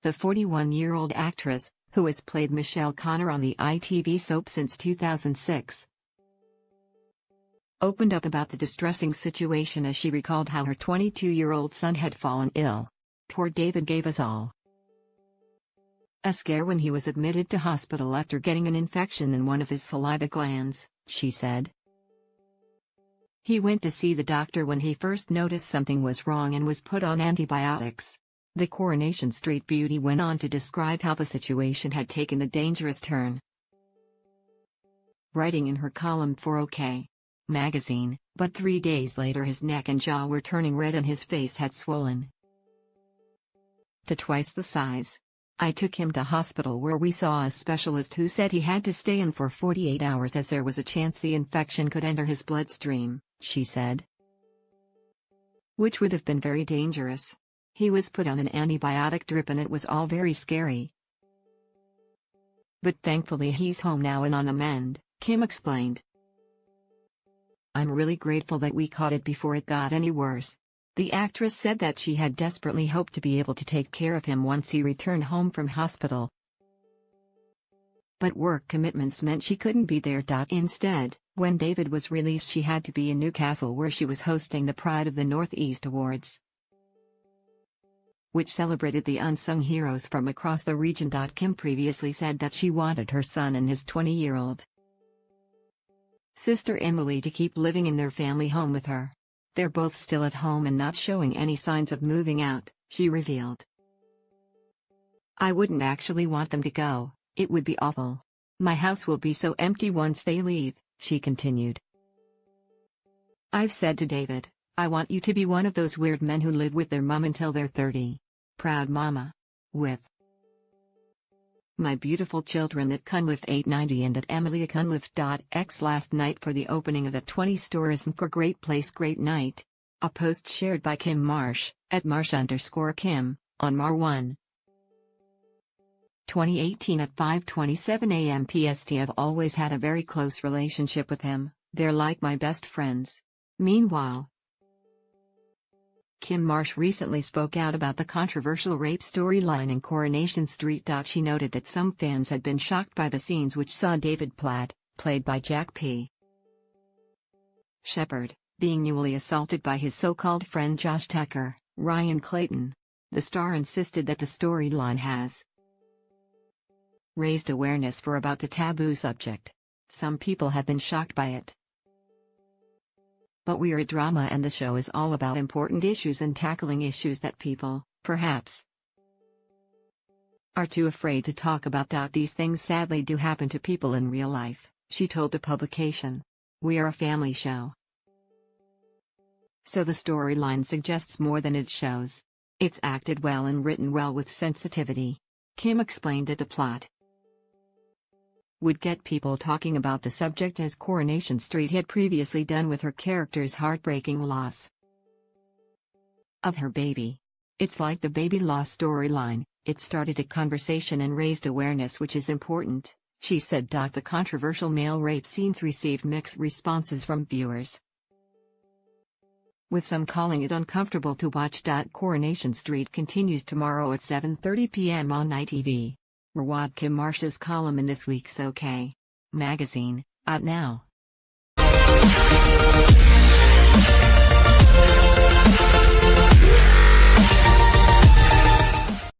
The 41-year-old actress, who has played Michelle Connor on the ITV soap since 2006, opened up about the distressing situation as she recalled how her 22-year-old son had fallen ill. "Poor David gave us all a scare when he was admitted to hospital after getting an infection in one of his saliva glands," she said. "He went to see the doctor when he first noticed something was wrong and was put on antibiotics." The Coronation Street beauty went on to describe how the situation had taken a dangerous turn, writing in her column for OK! Magazine, "But 3 days later his neck and jaw were turning red and his face had swollen to twice the size. I took him to hospital where we saw a specialist who said he had to stay in for 48 hours as there was a chance the infection could enter his bloodstream," she said, "which would have been very dangerous. He was put on an antibiotic drip and it was all very scary. But thankfully he's home now and on the mend," Kym explained. "I'm really grateful that we caught it before it got any worse." The actress said that she had desperately hoped to be able to take care of him once he returned home from hospital, but work commitments meant she couldn't be there. Instead, when David was released, she had to be in Newcastle where she was hosting the Pride of the Northeast Awards, which celebrated the unsung heroes from across the region. Kym previously said that she wanted her son and his 20-year-old sister Emily to keep living in their family home with her. "They're both still at home and not showing any signs of moving out," she revealed. "I wouldn't actually want them to go, it would be awful. My house will be so empty once they leave," she continued. "I've said to David, I want you to be one of those weird men who live with their mum until they're 30. Proud mama. With my beautiful children at Cunliffe 890 and at Emily Cunliffe.x last night for the opening of the 20s Tourism for Great Place Great Night." A post shared by Kym Marsh, at Marsh_Kym, on Mar1. 2018 at 5:27 a.m. PST. "I've always had a very close relationship with him, they're like my best friends." Meanwhile, Kym Marsh recently spoke out about the controversial rape storyline in Coronation Street. She noted that some fans had been shocked by the scenes which saw David Platt, played by Jack P. Shepard, being newly assaulted by his so-called friend Josh Tucker, Ryan Clayton. The star insisted that the storyline has raised awareness for about the taboo subject. "Some people have been shocked by it. But we're a drama and the show is all about important issues and tackling issues that people, perhaps, are too afraid to talk about. These things sadly do happen to people in real life," she told the publication. "We are a family show, so the storyline suggests more than it shows. It's acted well and written well with sensitivity." Kym explained that the plot would get people talking about the subject, as Coronation Street had previously done with her character's heartbreaking loss of her baby. "It's like the baby loss storyline, it started a conversation and raised awareness, which is important," she said. The controversial male rape scenes received mixed responses from viewers, with some calling it uncomfortable to watch. Coronation Street continues tomorrow at 7:30 p.m. on ITV. Read Kym Marsh's column in this week's OK! Magazine, out now.